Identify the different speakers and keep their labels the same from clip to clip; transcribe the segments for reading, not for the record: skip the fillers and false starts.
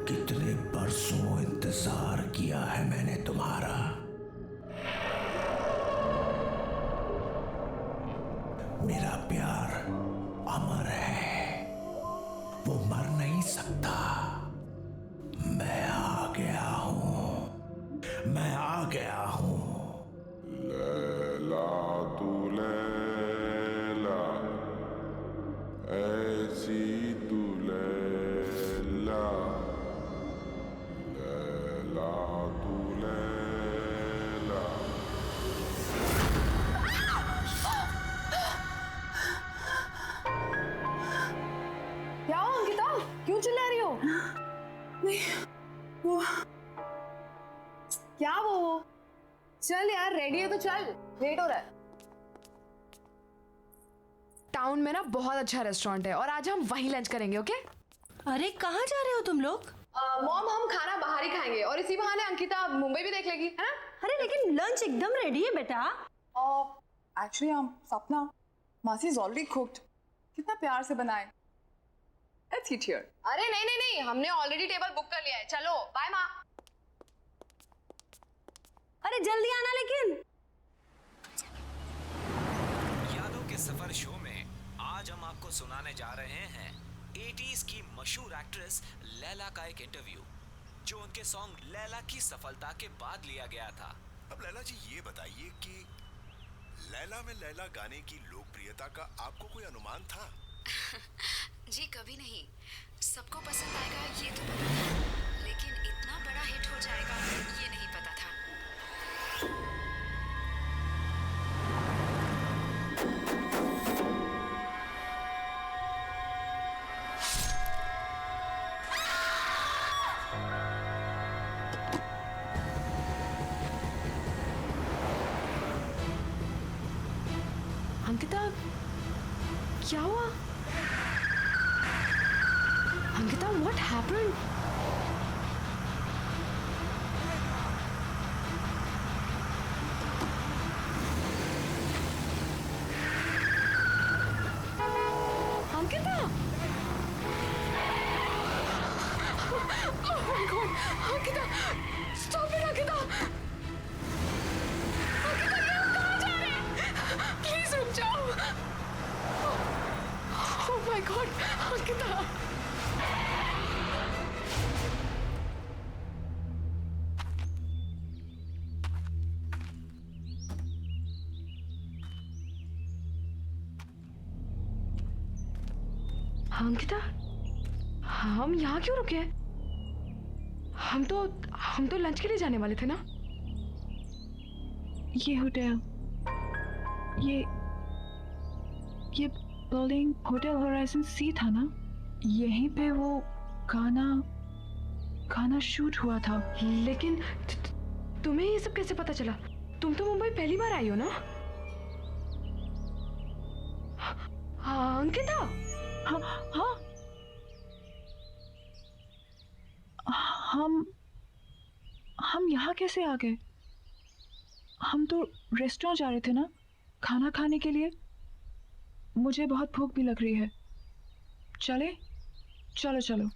Speaker 1: कितने बरसों इंतजार किया है मैंने तुम्हारा। मेरा प्यार अमर है, वो मर नहीं सकता। मैं आ गया हूं, मैं आ गया हूं।
Speaker 2: लैला तू लैला, ऐसी तू लैला, लैला तू लैला।
Speaker 3: क्या हो अंकिता, क्यों चिल्ला रही हो?
Speaker 4: नहीं, वो
Speaker 3: क्या वो? चल यार, रेडी है तो चल, लेट हो रहा है। टाउन में ना बहुत अच्छा रेस्टोरेंट है और आज हम वहीं लंच करेंगे, ओके?
Speaker 4: अरे कहाँ जा रहे हो तुम लोग?
Speaker 3: मॉम, हम खाना बाहर ही खाएंगे और इसी बहाने अंकिता मुंबई भी देख लेगी, है ना?
Speaker 4: अरे लेकिन लंच एकदम रेडी है बेटा।
Speaker 5: एक्चुअली सपना, मासी इज ऑलरेडी कुक्ड। कितना प्यार से बनाए। Let's eat here.
Speaker 3: अरे नहीं नहीं नहीं, हमने ऑलरेडी टेबल बुक कर लिया है। चलो बाय माँ।
Speaker 4: अरे जल्दी आना लेकिन।
Speaker 6: यादों के सफर शो में आज हम आपको सुनाने जा रहे हैं 80s की मशहूर एक्ट्रेस लैला का एक इंटरव्यू, जो उनके सॉन्ग लैला की सफलता के बाद लिया गया था।
Speaker 7: अब लैला जी ये बताइए कि लैला में लैला गाने की लोकप्रियता का आपको कोई अनुमान था?
Speaker 8: जी कभी नहीं। सबको पसंद आएगा ये तो पता था, लेकिन इतना बड़ा हिट हो जाएगा ये नहीं पता था।
Speaker 3: अंकिता, क्या हुआ? Ankita, what happened? Ankita! Oh my God! Ankita! Stop it, Ankita! Ankita, ये हम कहाँ जा रहे हैं? Please रुक जाओ। Oh my God! Ankita! Ankita, हम यहाँ क्यों रुके? हम तो लंच के लिए जाने वाले थे ना?
Speaker 9: ये होटल, ये बिल्डिंग होटल होराइजन सी था ना? यहीं पे वो गाना शूट हुआ था।
Speaker 3: लेकिन तुम्हें ये सब कैसे पता चला? तुम तो मुंबई पहली बार आई हो ना? हाँ अंकिता।
Speaker 9: हाँ हाँ, हम यहाँ कैसे आ गए? हम तो रेस्टोरेंट जा रहे थे ना, खाना खाने के लिए। मुझे बहुत भूख भी लग रही है। चले? चलो चलो।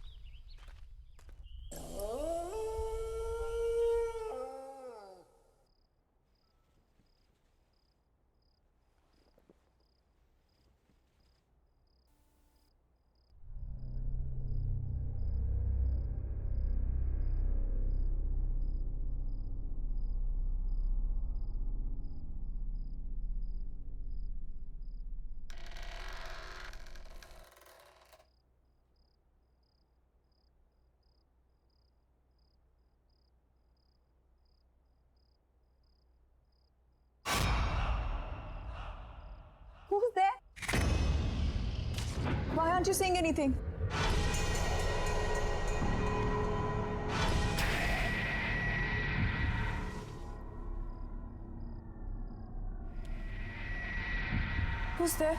Speaker 5: Who's there? Why aren't you saying anything? Who's there?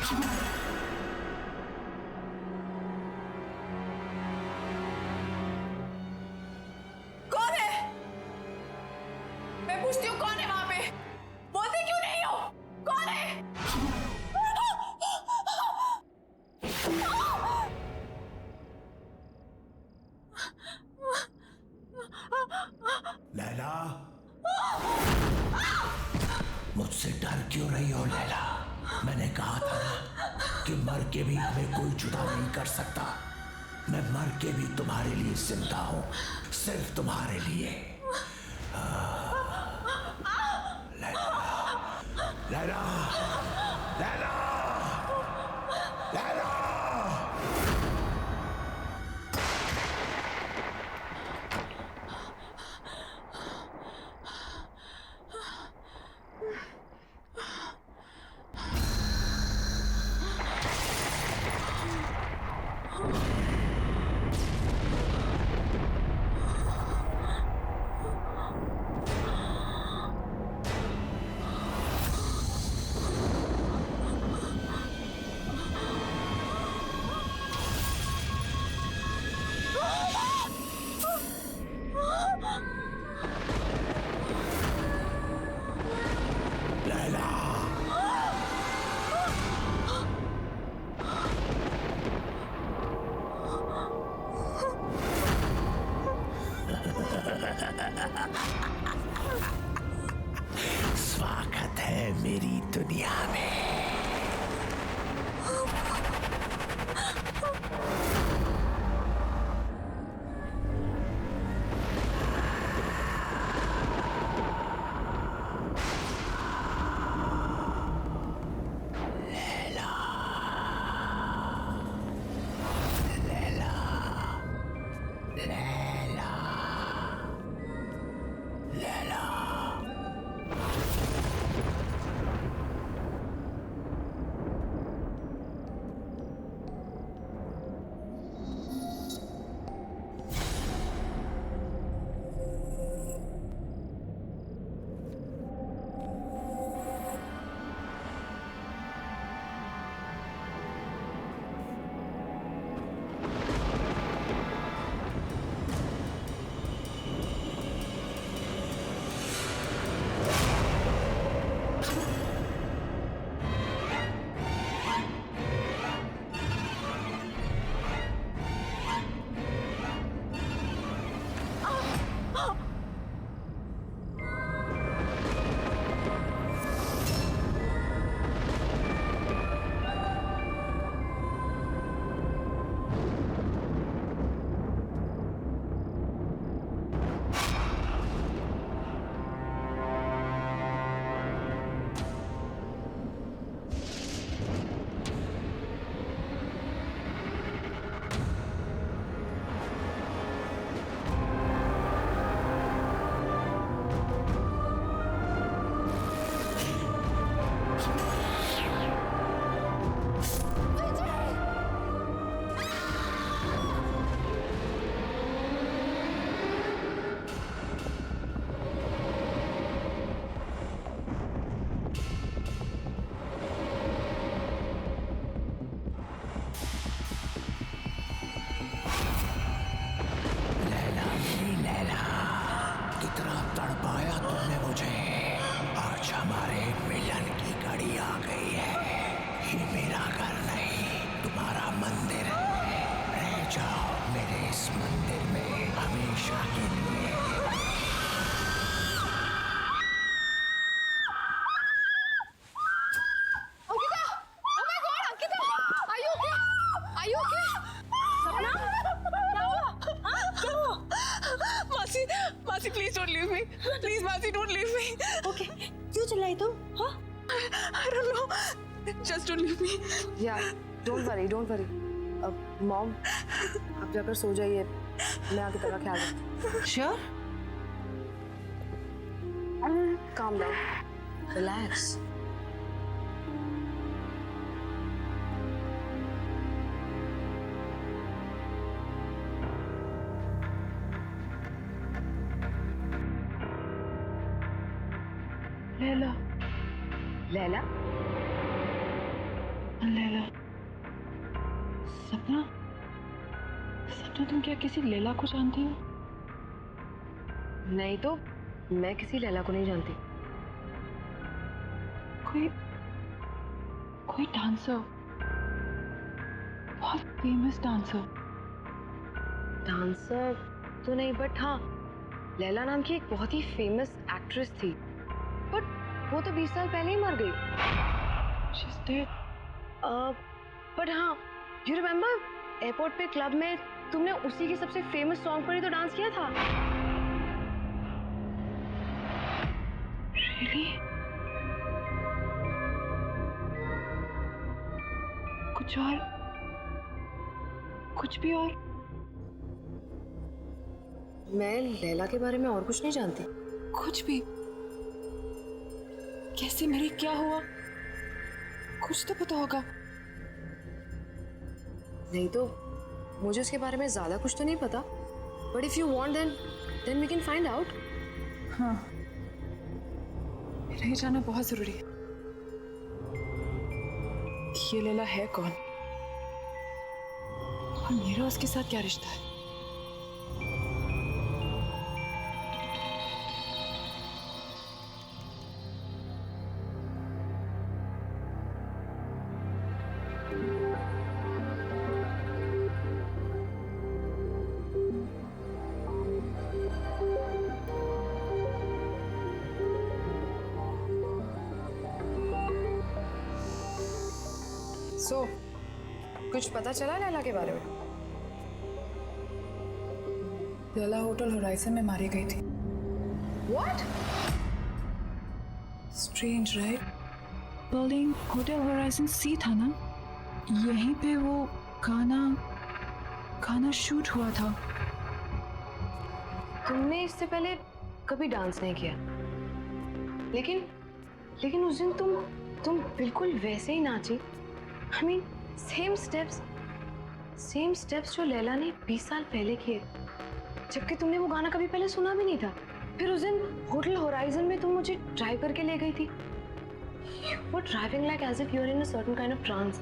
Speaker 5: कौन है? मैं पूछती हूँ कौन है वहां पे? बोलते क्यों नहीं हो? कौन है?
Speaker 1: लैला, मुझसे डर क्यों रही हो लैला? मैंने कहा था ना कि मर के भी हमें कोई जुदा नहीं कर सकता। मैं मर के भी तुम्हारे लिए जिंदा हूं, सिर्फ तुम्हारे लिए। लैला, लैला, लैला, लैला। स्वागत है मेरी दुनिया में।
Speaker 9: मासी please don't leave me, please मासी डोंट लीव मी।
Speaker 4: ओके, क्यों चिल्लाई तुम? हाँ?
Speaker 9: I don't know, just don't leave me.
Speaker 10: Yeah don't worry, don't worry. Mom आप जाकर सो जाइए, मैं आगे तेरा ख्याल रखती।
Speaker 4: Sure?
Speaker 10: Calm down, relax.
Speaker 9: Laila,
Speaker 10: Laila,
Speaker 9: Laila. सपना, सपना तुम क्या किसी लैला को जानती हो?
Speaker 10: नहीं तो मैं किसी लैला को नहीं जानती।
Speaker 9: कोई डांसर, बहुत फेमस डांसर।
Speaker 10: डांसर तो नहीं, बट हाँ, लैला नाम की एक बहुत ही फेमस एक्ट्रेस थी, बट वो तो 20 साल पहले ही मर गई।
Speaker 9: She's dead.
Speaker 10: बट हाँ, यू रिमेम्बर एयरपोर्ट पे क्लब में तुमने उसी के सबसे फेमस सॉन्ग पर ही तो डांस किया था।
Speaker 9: Really? कुछ भी और?
Speaker 10: मैं लैला के बारे में और कुछ नहीं जानती।
Speaker 9: कुछ भी? कैसे मरी, क्या हुआ? कुछ तो पता होगा।
Speaker 10: नहीं तो मुझे उसके बारे में ज्यादा कुछ तो नहीं पता, but if you want then we can find out.
Speaker 9: हाँ, मेरा ये जानना बहुत जरूरी है कि ये लैला है कौन और मेरा उसके साथ क्या रिश्ता है।
Speaker 10: सो कुछ पता चला लैला के बारे में?
Speaker 9: लैला होटल होराइजन में मारी गई थी।
Speaker 10: What?
Speaker 9: Strange, right? Building hotel Horizon सी था ना, यहीं पे वो गाना शूट हुआ था।
Speaker 10: तुमने इससे पहले कभी डांस नहीं किया, लेकिन उस दिन तुम बिल्कुल वैसे ही नाची। I mean, सेम स्टेप्स जो लैला ने 20 साल पहले किए, जबकि तुमने वो गाना कभी पहले सुना भी नहीं था। फिर उस दिन होटल होराइजन में तुम मुझे ड्राइव करके ले गई थी। You were driving like as if you were in a certain kind of trance.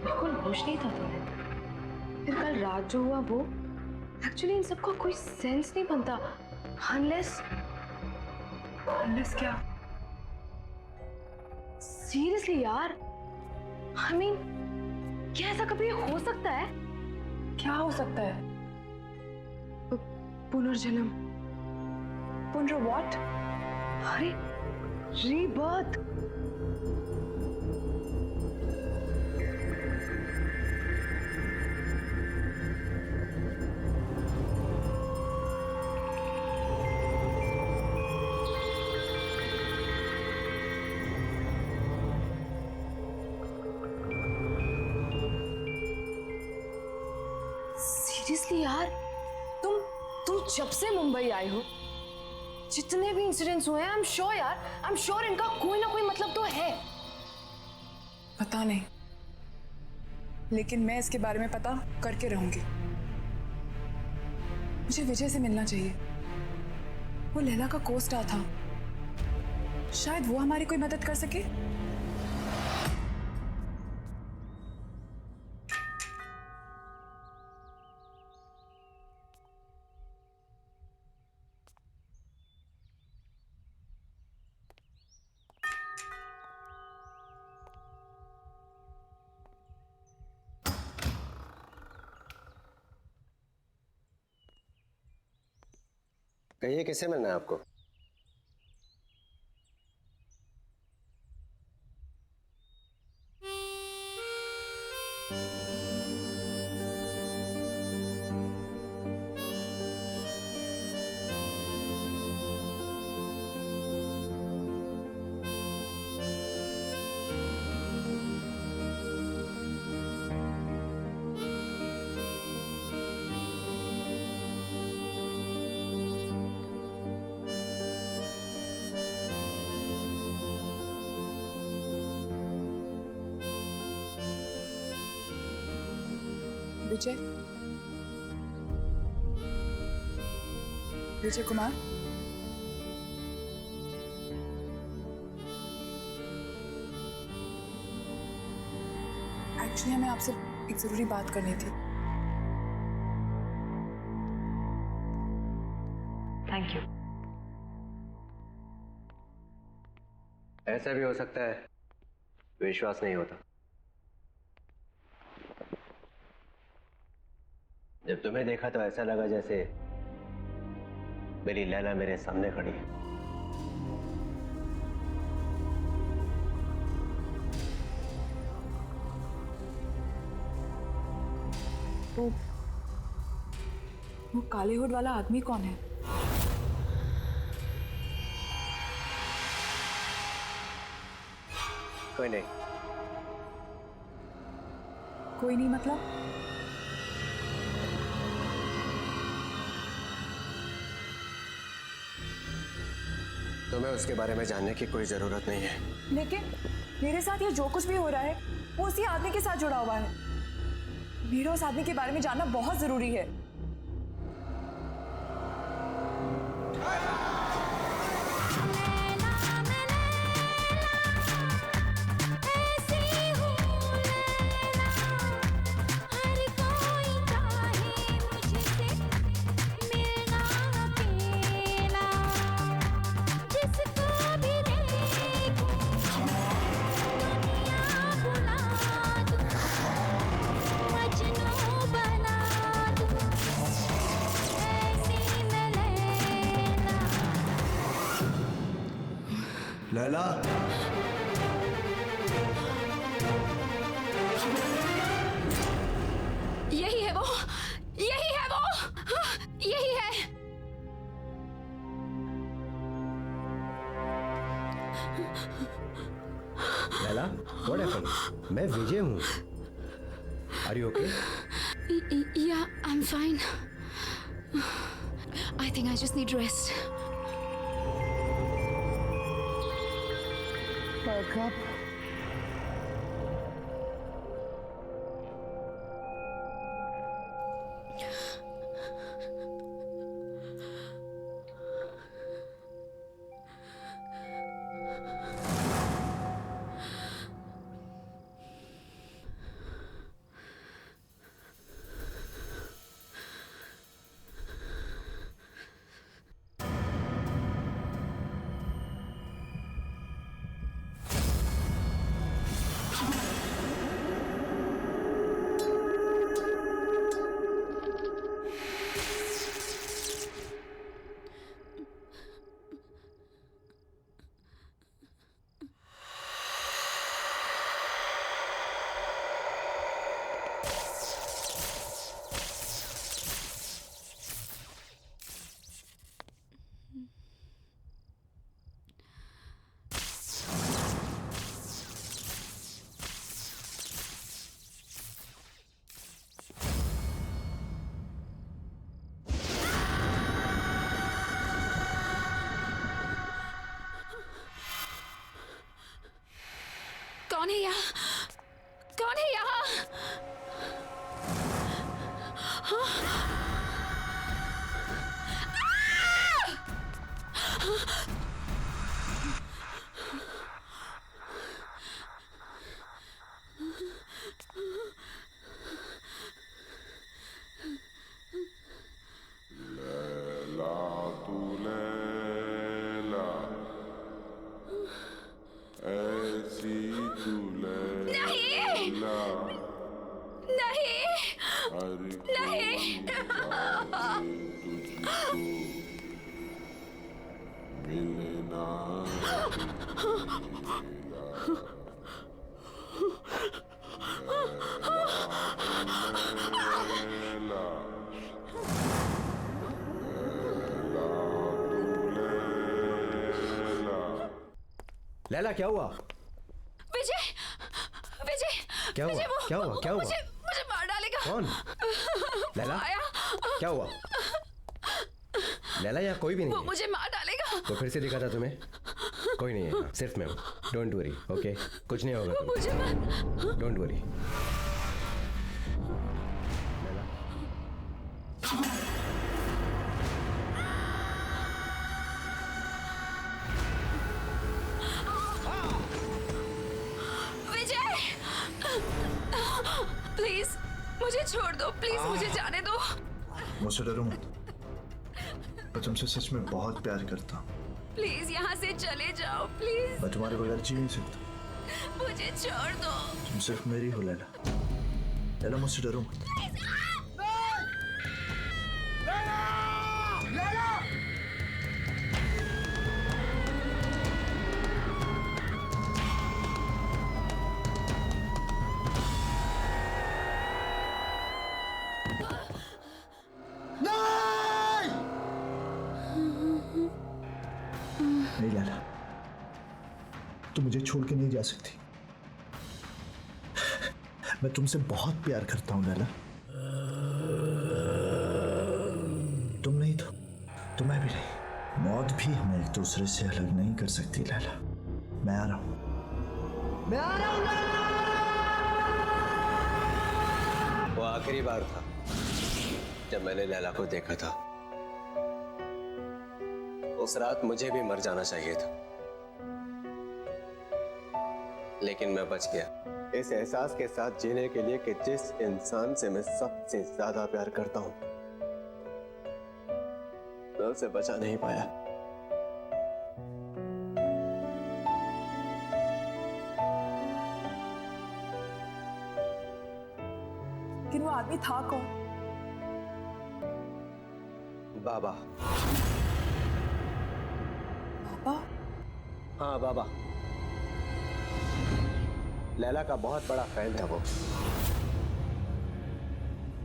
Speaker 10: बिल्कुल होश नहीं था तुम्हें। फिर कल रात जो हुआ वो, एक्चुअली इन सबका कोई सेंस नहीं बनता unless
Speaker 9: क्या?
Speaker 10: सीरियसली यार, I mean, क्या ऐसा कभी हो सकता है?
Speaker 9: क्या हो सकता है?
Speaker 10: पुनर्जन्म।
Speaker 9: व्हाट?
Speaker 10: अरे रीबर्थ। सीरियसली यार, तुम जब से मुंबई आई हो, जितने भी इंसिडेंट्स हुए हैं, आई एम श्योर इनका कोई ना कोई मतलब तो है।
Speaker 9: पता नहीं, लेकिन मैं इसके बारे में पता करके रहूंगी। मुझे विजय से मिलना चाहिए। वो लैला का को-स्टार था, शायद वो हमारी कोई मदद कर सके।
Speaker 11: कहिए, किससे मिलना है आपको? विजय कुमार, एक्चुअली हमें आपसे
Speaker 5: एक जरूरी बात करनी थी।
Speaker 10: Thank you.
Speaker 11: ऐसा भी हो सकता है विश्वास नहीं होता। जब तुम्हें देखा तो ऐसा लगा जैसे मेरी लैला मेरे सामने खड़ी है।
Speaker 5: वो काले हुड वाला आदमी कौन है?
Speaker 11: कोई नहीं।
Speaker 5: कोई नहीं मतलब?
Speaker 11: तुम्हें उसके बारे में जानने की कोई जरूरत नहीं है।
Speaker 5: लेकिन मेरे साथ ये जो कुछ भी हो रहा है वो उसी आदमी के साथ जुड़ा हुआ है। मेरा उस आदमी के बारे में जानना बहुत जरूरी है।
Speaker 1: लैला,
Speaker 8: यही है वो, यही है वो, यही है।
Speaker 11: Laila, what happened? मैं विजय हूँ। Are you okay?
Speaker 8: Yeah, I'm fine. I think I just need rest. कौन है यहाँ? कौन है यहाँ?
Speaker 2: लैला तू लैला, ऐसी तू लैला,
Speaker 8: नहीं,
Speaker 2: हर
Speaker 8: नहीं।
Speaker 2: तुझको मिलना
Speaker 11: लैला, क्या हुआ?
Speaker 8: विजय, विजय,
Speaker 11: क्या हुआ?
Speaker 8: विजय,
Speaker 11: क्या हुआ? क्या हुआ?
Speaker 8: मुझे मार डालेगा।
Speaker 11: कौन? लैला,
Speaker 8: आया।
Speaker 11: क्या हुआ? लैला, यहाँ कोई भी नहीं
Speaker 8: वो
Speaker 11: है।
Speaker 8: मुझे मार डालेगा।
Speaker 11: तो फिर से दिखा था तुम्हें? कोई नहीं है, सिर्फ मैं हूँ। Don't worry, okay? कुछ नहीं होगा।
Speaker 8: मुझे मार।
Speaker 11: Don't worry.
Speaker 8: विजय, प्लीज मुझे छोड़ दो प्लीज, मुझे जाने दो।
Speaker 12: मुझसे डरो मत, मैं तुमसे सच में बहुत प्यार करता हूँ।
Speaker 8: प्लीज यहाँ से चले जाओ प्लीज।
Speaker 12: मैं तुम्हारे बगैर जी नहीं सकता।
Speaker 8: मुझे छोड़ दो।
Speaker 12: तुम सिर्फ मेरी हो लैला। लैला मुझसे डरो मत। नहीं लैला, तुम मुझे छोड़ के नहीं जा सकती। मैं तुमसे बहुत प्यार करता हूं लैला। तुम नहीं तो मैं भी नहीं। मौत भी हमें एक दूसरे से अलग नहीं कर सकती लैला। मैं आ रहा हूं, मैं आ रहा हूं लैला।
Speaker 11: वो आखिरी बार था जब मैंने लैला को देखा था। उस रात मुझे भी मर जाना चाहिए था, लेकिन मैं बच गया इस एहसास के साथ जीने के लिए कि जिस इंसान से मैं सबसे ज्यादा प्यार करता हूं, मैं उसे बचा नहीं पाया।
Speaker 5: लेकिन वो आदमी था कौन?
Speaker 11: बाबा।
Speaker 5: बाबा?
Speaker 11: हाँ बाबा। लैला का बहुत बड़ा फैन था वो।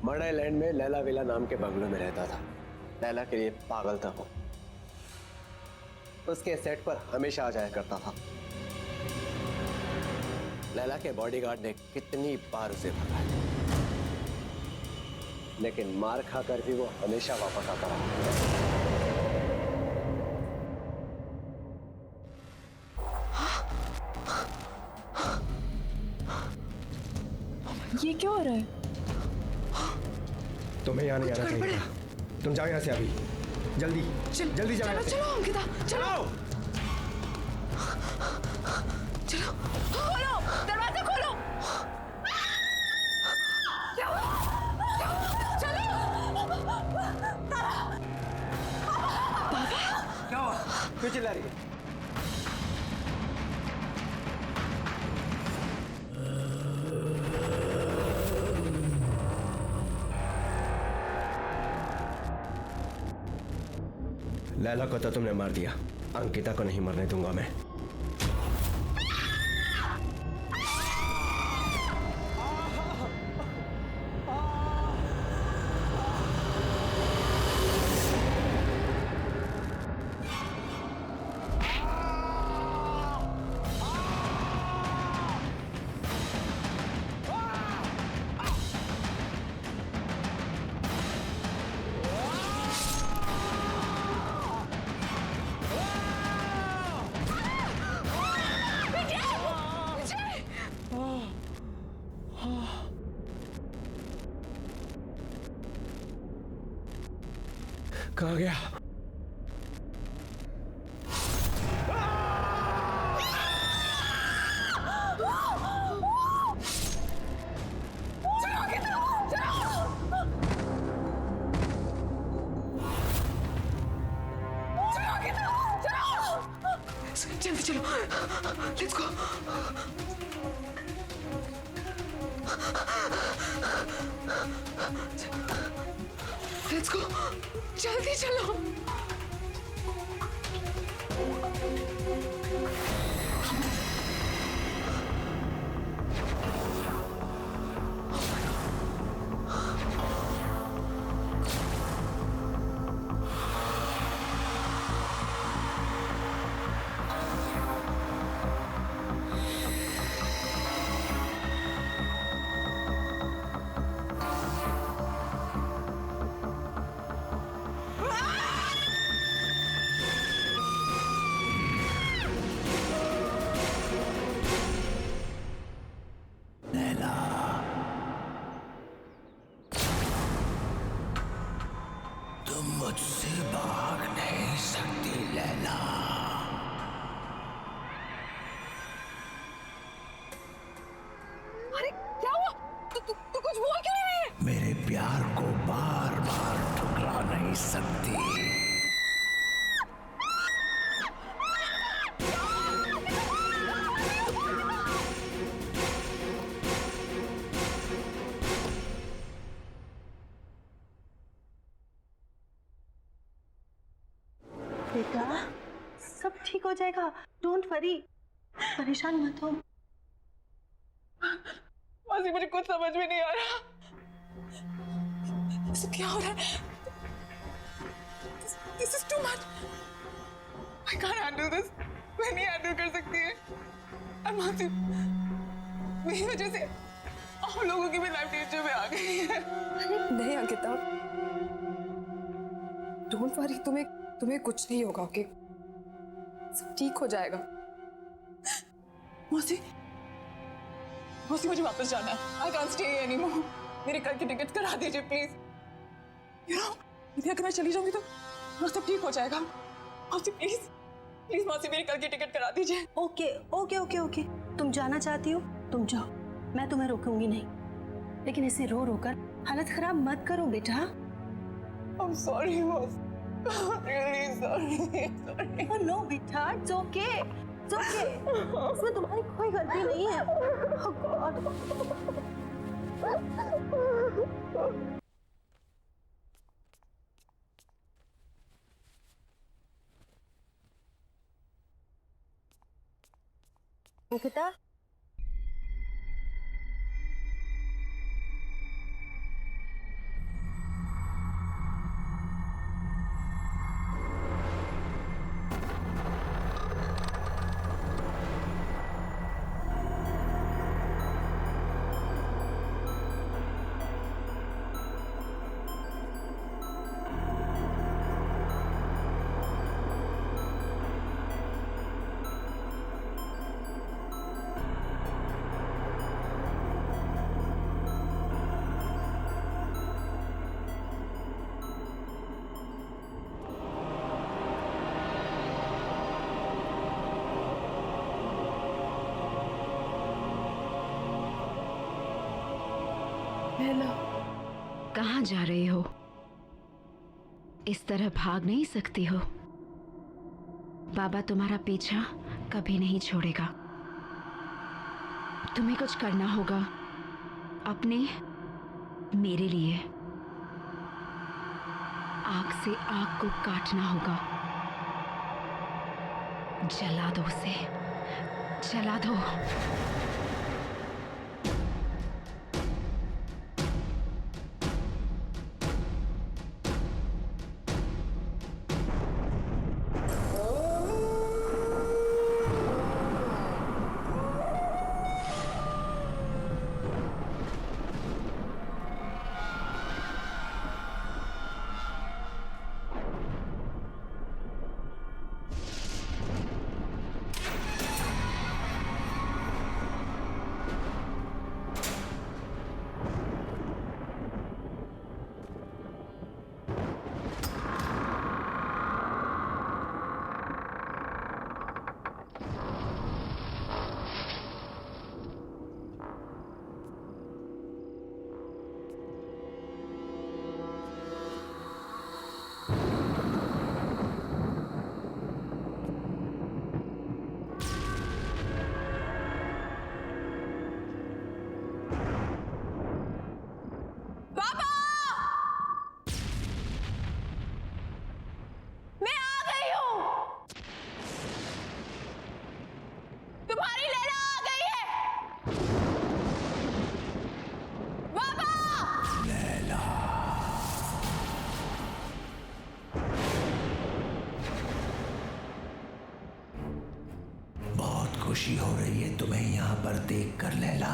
Speaker 11: मर्डर लैंड में लैला विला नाम के बंगलों में रहता था। लैला के लिए पागल था वो। उसके सेट पर हमेशा आ जाया करता था। लैला के बॉडीगार्ड ने कितनी बार उसे भगाया, लेकिन मार खाकर भी वो हमेशा वापस आता रहा।
Speaker 9: ये क्या हो रहा है?
Speaker 13: तुम्हें यहाँ नहीं आना चाहिए। तुम जाओ यहाँ से अभी, जल्दी जल्दी जाओ।
Speaker 3: चलो अंकिता, चलो चलो, खोलो दरवाजा, खोलो।
Speaker 13: क्या हुआ? क्यों चिल्ला रही है? लैला को तो तुमने मार दिया, अंकिता को नहीं मरने दूंगा मैं। कहाँ गया?
Speaker 3: जल्दी चलो, लेट्स गो। लेट्स गो, जल्दी चलो।
Speaker 1: तुम मुझसे भाग नहीं सकती लैला।
Speaker 3: अरे क्या हुआ? तू कुछ बोल क्यों नहीं रही है?
Speaker 1: प्यार को बार बार ठुकरा नहीं सकती।
Speaker 4: बेटा सब ठीक हो जाएगा, डोंट वरी, परेशान मत हो।
Speaker 5: मासी मुझे कुछ समझ में नहीं आ रहा, सब क्या हो रहा है? This is too much. I can't handle this. मैं नहीं हैंडल कर सकती है। और मासी मेरी वजह से आप लोगों की भी लाइफ डेंजर में आ गई है। नहीं अंकिता, डोंट वरी, तुम्हें कुछ नहीं होगा, ओके? सब ठीक हो जाएगा। मौसी मुझे वापस जाना है। I can't stay here anymore. मेरे कल की टिकट करा दीजिए प्लीज। You know, यदि अगर मैं चली जाऊंगी तो सब ठीक हो जाएगा। मौसी प्लीज मौसी मेरी कल की टिकट करा दीजिए।
Speaker 4: ओके, तुम जाना चाहती हो तुम जाओ, मैं तुम्हें रोकूंगी नहीं, लेकिन इसे रो कर हालत खराब मत करो बेटा।
Speaker 5: I'm sorry मौसी, really sorry।
Speaker 4: Oh no बेटा, it's okay, इसमें तुम्हारी कोई गलती नहीं है। Oh God। अंकिता,
Speaker 8: कहाँ जा रही हो? इस तरह भाग नहीं सकती हो। बाबा तुम्हारा पीछा कभी नहीं छोड़ेगा। तुम्हें कुछ करना होगा अपने, मेरे लिए। आग से आग को काटना होगा। जला दो उसे, जला दो।
Speaker 1: खुशी हो रही है तुम्हें यहाँ पर देखकर लैला।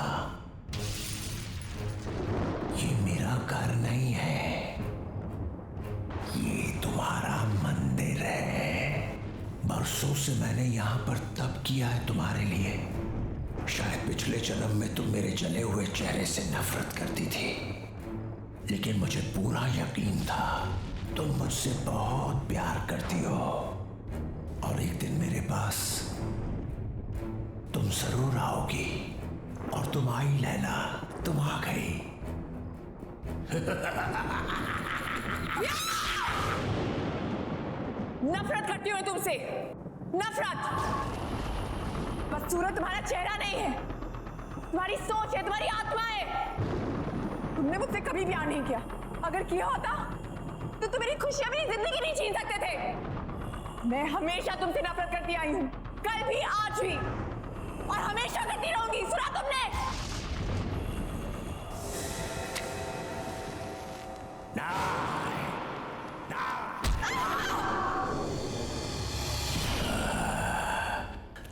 Speaker 1: ये मेरा घर नहीं है, ये तुम्हारा मंदिर है। बरसों से मैंने यहाँ पर तप किया है तुम्हारे लिए। शायद पिछले जन्म में तुम मेरे जले हुए चेहरे से नफरत करती थी, लेकिन मुझे पूरा यकीन था तुम मुझसे बहुत प्यार करती हो और एक दिन मेरे पास तुम जरूर आओगी। और तुम आई लैला, तुम आ गई।
Speaker 5: नफरत करती हूँ तुमसे, नफरत। बस सूरज तुम्हारा चेहरा नहीं है, तुम्हारी सोच है, तुम्हारी आत्मा है। तुमने मुझसे कभी प्यार नहीं किया, अगर किया होता तो तुम मेरी खुशियां, मेरी जिंदगी नहीं छीन सकते थे। मैं हमेशा तुमसे नफरत करती आई हूं, कल भी, आज भी, और हमेशा करती रहूंगी। सुना तुमने?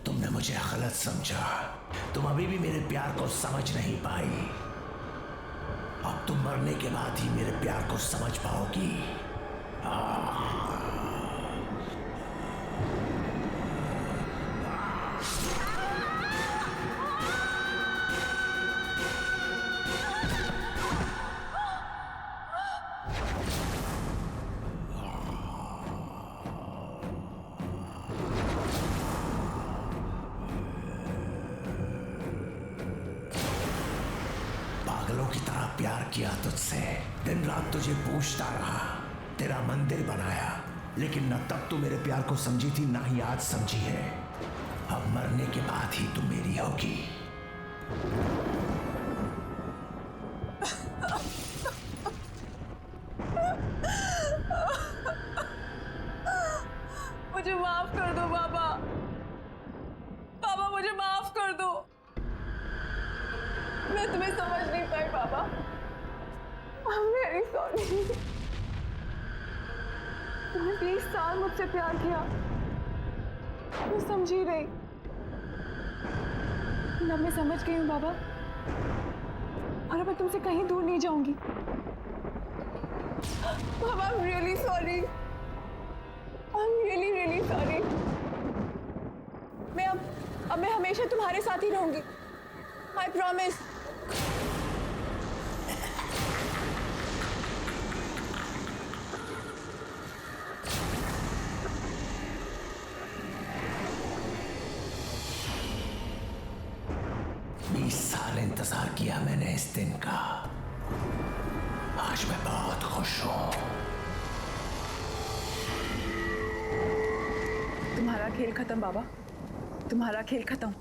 Speaker 1: तुमने मुझे गलत समझा। तुम अभी भी मेरे प्यार को समझ नहीं पाई। अब तुम मरने के बाद ही मेरे प्यार को समझ पाओगी। पागलों की तरह प्यार किया तुझसे, दिन रात तुझे पूछता रहा, तेरा मंदिर बनाया, लेकिन न तब तू मेरे प्यार को समझी थी, ना ही आज समझी है। अब मरने के बाद ही तुम मेरी होगी।
Speaker 5: मुझे माफ कर दो बाबा, बाबा मुझे माफ कर दो। मैं तुम्हें समझ नहीं पाई बाबा। I'm very sorry। तुमने 20 साल मुझसे प्यार किया, मैं समझी रही। अब मैं समझ गई हूँ बाबा, और अब मैं तुमसे कहीं दूर नहीं जाऊंगी। बाबा I'm really sorry। I'm really really sorry। मैं हमेशा तुम्हारे साथ ही रहूंगी। I promise। 20 साल इंतजार किया मैंने इस दिन का। आज मैं बहुत खुश हूं। तुम्हारा खेल खत्म बाबा, तुम्हारा खेल खत्म।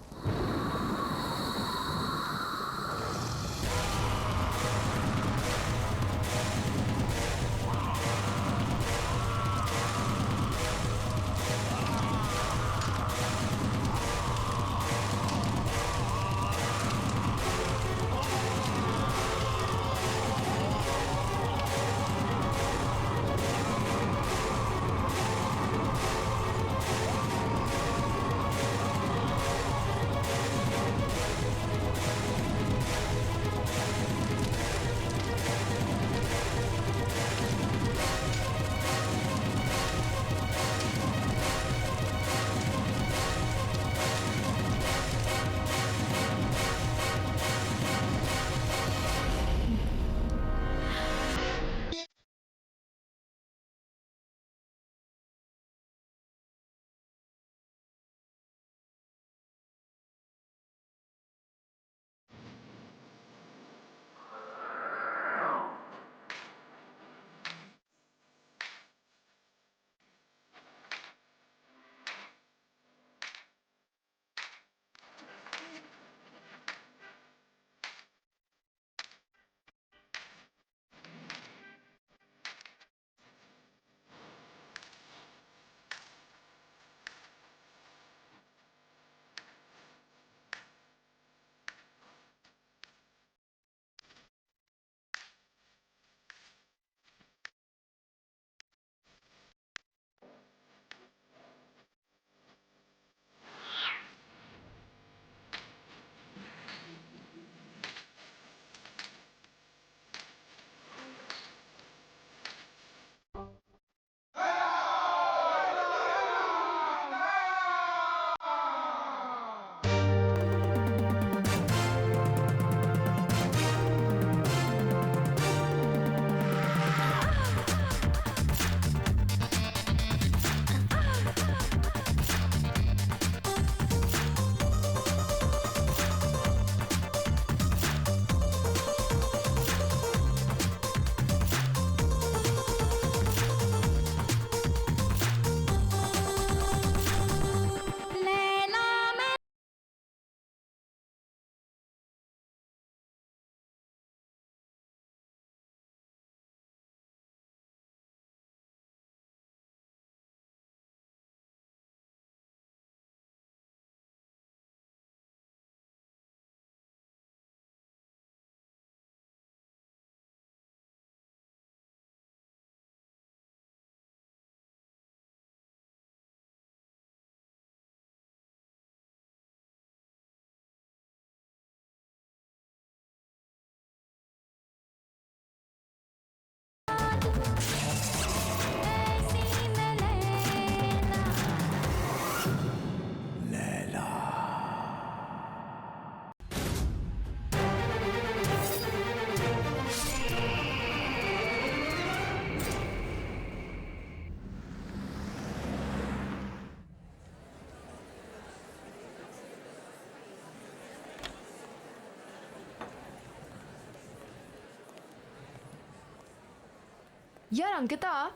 Speaker 3: यार अंकिता,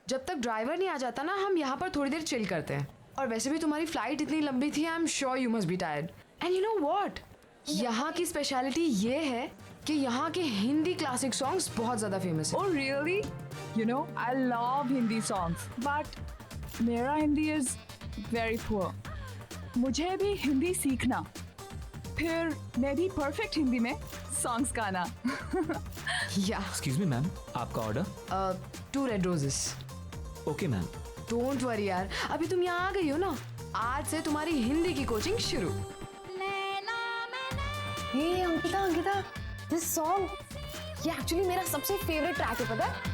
Speaker 3: जब तक ड्राइवर नहीं आ जाता ना, हम यहाँ पर थोड़ी देर चिल करते हैं। और वैसे भी तुम्हारी फ्लाइट इतनी लंबी थी, I am sure you must be tired. And you know what, यहाँ की स्पेशलिटी ये है कि यहाँ के हिंदी क्लासिक सॉन्ग्स बहुत ज़्यादा फेमस है।
Speaker 9: Oh really? You know, I love Hindi songs, but मेरा हिंदी is very poor. मुझे भी हिंदी सीखना, फिर मैं भी परफेक्ट हिंदी में सॉन्ग्स गाना।
Speaker 3: या
Speaker 6: एक्सक्यूज मी मैम, आपका order?
Speaker 3: 2 red roses.
Speaker 6: Okay ma'am.
Speaker 3: Don't worry यार, अभी तुम यहाँ आ गई हो ना, आज से तुम्हारी हिंदी की कोचिंग शुरू।
Speaker 10: हे अंकिता, दिस सॉन्ग ये एक्चुअली मेरा सबसे फेवरेट ट्रैक है, पता है?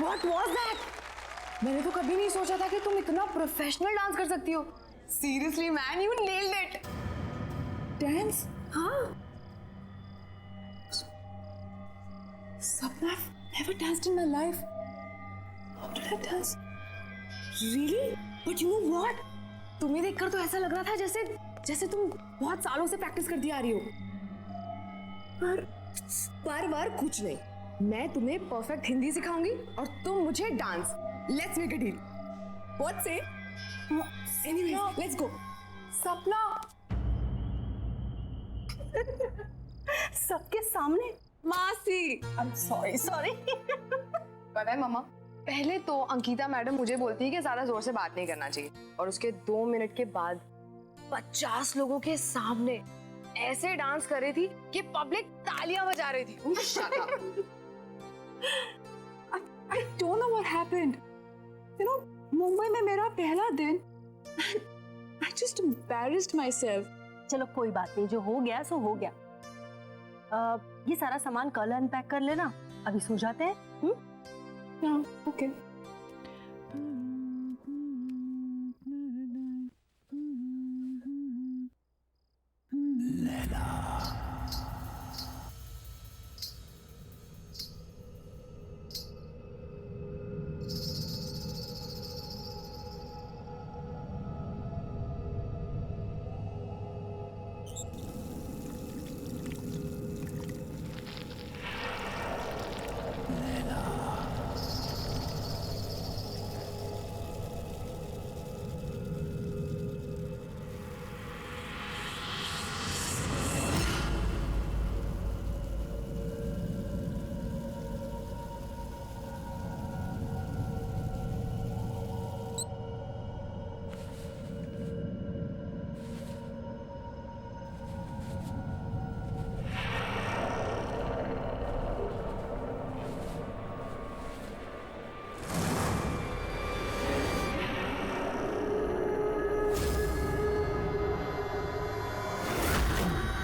Speaker 10: What was that? मैंने तो कभी नहीं सोचा था कि तुम इतना प्रोफेशनल डांस कर सकती हो। Seriously man, you nailed it.
Speaker 9: Dance?
Speaker 10: हाँ।
Speaker 9: Sapna, I've never danced in my life. How did I dance?
Speaker 10: Really? But you know what? तुम्हें देखकर तो ऐसा लग रहा था जैसे तुम बहुत सालों से प्रैक्टिस करती आ रही हो। पर कुछ नहीं, मैं तुम्हें परफेक्ट हिंदी सिखाऊंगी और तुम मुझे dance. Let's make a deal. What say? Anyways, let's go.
Speaker 9: Sapna.
Speaker 4: सबके सामने?
Speaker 10: मासी,
Speaker 4: आई एम सॉरी।
Speaker 10: पता है मामा, पहले तो अंकिता मैडम मुझे बोलती है कि ज्यादा जोर से बात नहीं करना चाहिए, और उसके 2 मिनट के बाद 50 लोगों के सामने ऐसे डांस कर रही थी कि पब्लिक तालियां बजा रही थी। Shut up.
Speaker 9: I don't know what happened. You know, Mumbai में मेरा पहला दिन, I just embarrassed myself.
Speaker 4: चलो कोई बात नहीं, जो हो गया सो हो गया। ये सारा सामान कल अनपैक कर लेना, अभी सो जाते हैं।
Speaker 9: Yeah, okay.